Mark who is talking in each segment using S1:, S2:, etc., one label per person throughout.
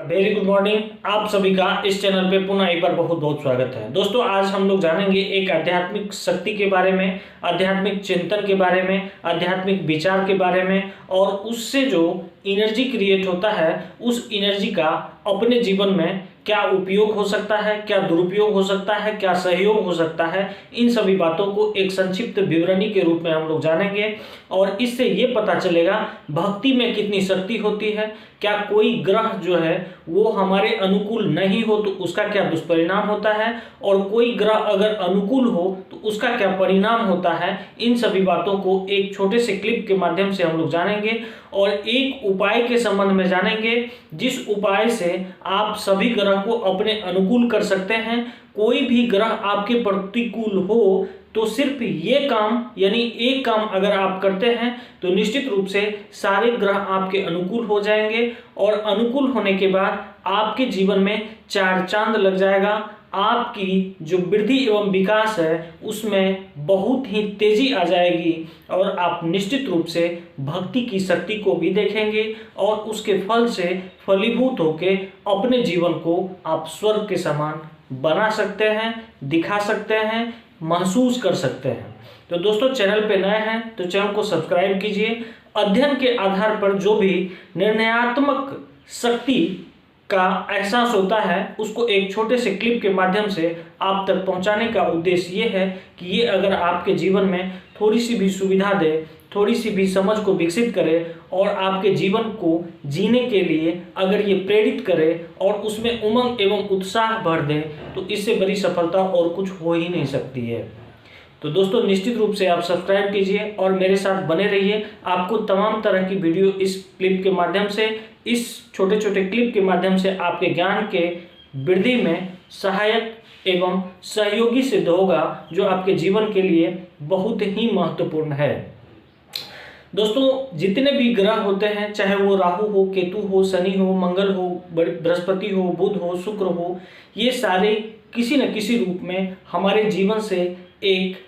S1: Very good morning. आप सभी का इस चैनल पे पुनः एक बार बहुत बहुत स्वागत है। दोस्तों, आज हम लोग जानेंगे एक आध्यात्मिक शक्ति के बारे में, आध्यात्मिक चिंतन के बारे में, आध्यात्मिक विचार के बारे में और उससे जो एनर्जी क्रिएट होता है उस एनर्जी का अपने जीवन में क्या उपयोग हो सकता है, क्या दुरुपयोग हो सकता है, क्या सहयोग हो सकता है। इन सभी बातों को एक संक्षिप्त विवरणी के रूप में हम लोग जानेंगे और इससे ये पता चलेगा भक्ति में कितनी शक्ति होती है, क्या कोई ग्रह जो है वो हमारे अनुकूल नहीं हो तो उसका क्या दुष्परिणाम होता है और कोई ग्रह अगर अनुकूल हो तो उसका क्या परिणाम होता है। इन सभी बातों को एक छोटे से क्लिप के माध्यम से हम लोग जानेंगे और एक उपाय के संबंध में जानेंगे जिस उपाय से आप सभी ग्रह को अपने अनुकूल कर सकते हैं। कोई भी ग्रह आपके प्रतिकूल हो तो सिर्फ ये काम यानी एक काम अगर आप करते हैं तो निश्चित रूप से सारे ग्रह आपके अनुकूल हो जाएंगे और अनुकूल होने के बाद आपके जीवन में चार चांद लग जाएगा। आपकी जो वृद्धि एवं विकास है उसमें बहुत ही तेजी आ जाएगी और आप निश्चित रूप से भक्ति की शक्ति को भी देखेंगे और उसके फल से फलीभूत होकर अपने जीवन को आप स्वर्ग के समान बना सकते हैं, दिखा सकते हैं, महसूस कर सकते हैं। तो दोस्तों, चैनल पे नए हैं तो चैनल को सब्सक्राइब कीजिए। अध्ययन के आधार पर जो भी निर्णयात्मक शक्ति का एहसास होता है उसको एक छोटे से क्लिप के माध्यम से आप तक पहुंचाने का उद्देश्य ये है कि ये अगर आपके जीवन में थोड़ी सी भी सुविधा दे, थोड़ी सी भी समझ को विकसित करे और आपके जीवन को जीने के लिए अगर ये प्रेरित करे और उसमें उमंग एवं उत्साह भर दे तो इससे बड़ी सफलता और कुछ हो ही नहीं सकती है। तो दोस्तों, निश्चित रूप से आप सब्सक्राइब कीजिए और मेरे साथ बने रहिए। आपको तमाम तरह की वीडियो इस क्लिप के माध्यम से, इस छोटे छोटे क्लिप के माध्यम से आपके ज्ञान के वृद्धि में सहायक एवं सहयोगी सिद्ध होगा जो आपके जीवन के लिए बहुत ही महत्वपूर्ण है। दोस्तों, जितने भी ग्रह होते हैं, चाहे वो राहु हो, केतु हो, शनि हो, मंगल हो, बृहस्पति हो, बुध हो, शुक्र हो, ये सारे किसी न किसी रूप में हमारे जीवन से एक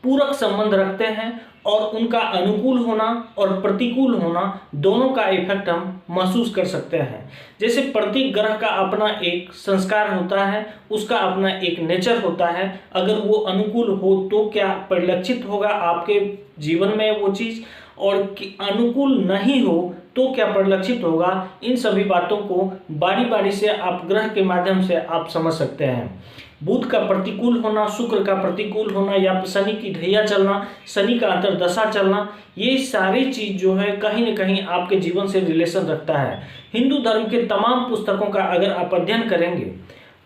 S1: पूरक संबंध रखते हैं और उनका अनुकूल होना और प्रतिकूल होना दोनों का इफेक्ट हम महसूस कर सकते हैं। जैसे प्रत्येक ग्रह का अपना एक संस्कार होता है, उसका अपना एक नेचर होता है। अगर वो अनुकूल हो तो क्या परिलक्षित होगा आपके जीवन में वो चीज़, और अनुकूल नहीं हो तो क्या परिलक्षित होगा। इन सभी बातों को बारी बारी से आप ग्रह के माध्यम से आप समझ सकते हैं। बुध का प्रतिकूल होना, शुक्र का प्रतिकूल होना या शनि की ढैया चलना, शनि का अंतर्दशा चलना, ये सारी चीज जो है कहीं न कहीं आपके जीवन से रिलेशन रखता है। हिंदू धर्म के तमाम पुस्तकों का अगर आप अध्ययन करेंगे,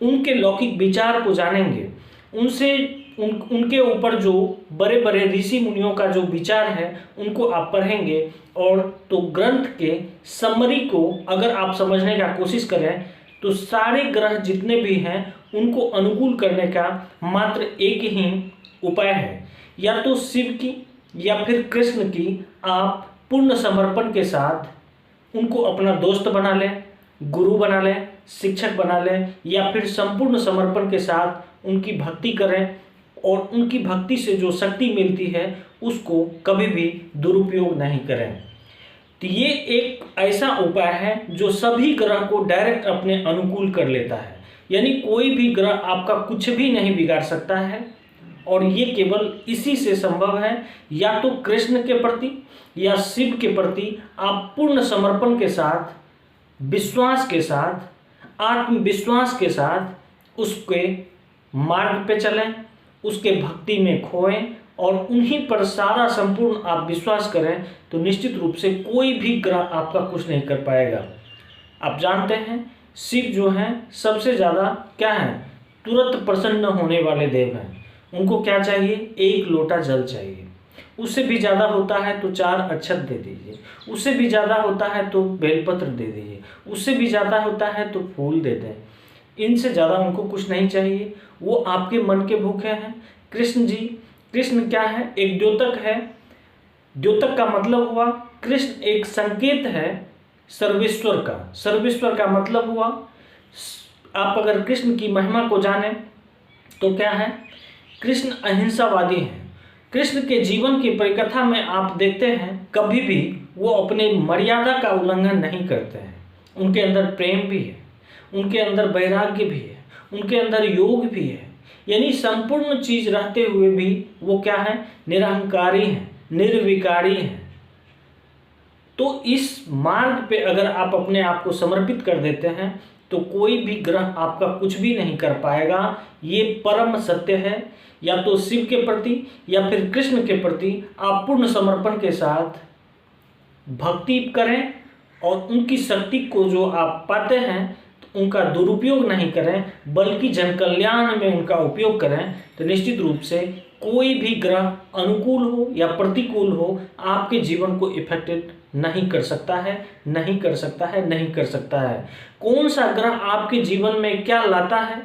S1: उनके लौकिक विचार को जानेंगे, उनके ऊपर जो बड़े बड़े ऋषि मुनियों का जो विचार है उनको आप पढ़ेंगे और तो ग्रंथ के समरी को अगर आप समझने का कोशिश करें तो सारे ग्रह जितने भी हैं उनको अनुकूल करने का मात्र एक ही उपाय है, या तो शिव की या फिर कृष्ण की आप पूर्ण समर्पण के साथ उनको अपना दोस्त बना लें, गुरु बना लें, शिक्षक बना लें, या फिर संपूर्ण समर्पण के साथ उनकी भक्ति करें और उनकी भक्ति से जो शक्ति मिलती है उसको कभी भी दुरुपयोग नहीं करें। तो ये एक ऐसा उपाय है जो सभी ग्रह को डायरेक्ट अपने अनुकूल कर लेता है, यानी कोई भी ग्रह आपका कुछ भी नहीं बिगाड़ सकता है और ये केवल इसी से संभव है। या तो कृष्ण के प्रति या शिव के प्रति आप पूर्ण समर्पण के साथ, विश्वास के साथ, आत्मविश्वास के साथ उसके मार्ग पे चलें, उसके भक्ति में खोएं और उन्हीं पर सारा संपूर्ण आप विश्वास करें तो निश्चित रूप से कोई भी ग्रह आपका कुछ नहीं कर पाएगा। आप जानते हैं शिव जो हैं सबसे ज़्यादा क्या है, तुरंत प्रसन्न होने वाले देव हैं। उनको क्या चाहिए, एक लोटा जल चाहिए। उससे भी ज़्यादा होता है तो 4 अक्षत दे दीजिए, उससे भी ज़्यादा होता है तो बेलपत्र दे दीजिए, उससे भी ज़्यादा होता है तो फूल दे दें। इनसे ज़्यादा उनको कुछ नहीं चाहिए, वो आपके मन के भूखे हैं। कृष्ण क्या है, एक द्योतक है। द्योतक का मतलब हुआ, कृष्ण एक संकेत है सर्वेश्वर का। सर्वेश्वर का मतलब हुआ, आप अगर कृष्ण की महिमा को जानें तो क्या है, कृष्ण अहिंसावादी हैं। कृष्ण के जीवन की परिकथा में आप देखते हैं कभी भी वो अपने मर्यादा का उल्लंघन नहीं करते हैं। उनके अंदर प्रेम भी है, उनके अंदर वैराग्य भी है, उनके अंदर योग भी है, यानी संपूर्ण चीज रहते हुए भी वो क्या है, निरहंकारी है, निर्विकारी है। तो इस मार्ग पे अगर आप अपने आप को समर्पित कर देते हैं तो कोई भी ग्रह आपका कुछ भी नहीं कर पाएगा। ये परम सत्य है। या तो शिव के प्रति या फिर कृष्ण के प्रति आप पूर्ण समर्पण के साथ भक्ति करें और उनकी शक्ति को जो आप पाते हैं तो उनका दुरुपयोग नहीं करें, बल्कि जन कल्याण में उनका उपयोग करें। तो निश्चित रूप से कोई भी ग्रह अनुकूल हो या प्रतिकूल हो आपके जीवन को इफेक्टेड नहीं कर सकता है, नहीं कर सकता है, नहीं कर सकता है। कौन सा ग्रह आपके जीवन में क्या लाता है,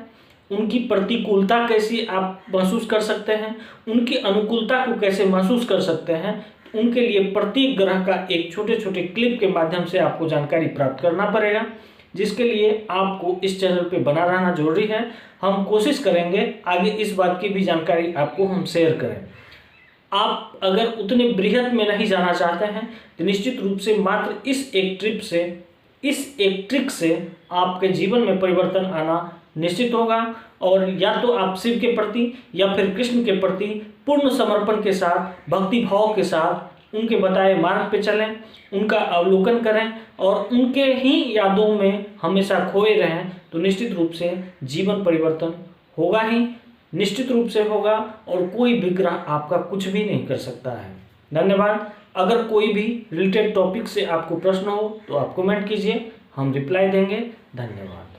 S1: उनकी प्रतिकूलता कैसी आप महसूस कर सकते हैं, उनकी अनुकूलता को कैसे महसूस कर सकते हैं, उनके लिए प्रत्येक ग्रह का एक छोटे छोटे क्लिप के माध्यम से आपको जानकारी प्राप्त करना पड़ेगा, जिसके लिए आपको इस चैनल पे बना रहना जरूरी है। हम कोशिश करेंगे आगे इस बात की भी जानकारी आपको हम शेयर करें। आप अगर उतने बृहद में नहीं जाना चाहते हैं तो निश्चित रूप से मात्र इस एक ट्रिक से आपके जीवन में परिवर्तन आना निश्चित होगा। और या तो आप शिव के प्रति या फिर कृष्ण के प्रति पूर्ण समर्पण के साथ, भक्ति भाव के साथ उनके बताए मार्ग पे चलें, उनका अवलोकन करें और उनके ही यादों में हमेशा खोए रहें, तो निश्चित रूप से जीवन परिवर्तन होगा ही, निश्चित रूप से होगा। और कोई भी ग्रह आपका कुछ भी नहीं कर सकता है। धन्यवाद। अगर कोई भी रिलेटेड टॉपिक से आपको प्रश्न हो तो आप कमेंट कीजिए, हम रिप्लाई देंगे। धन्यवाद।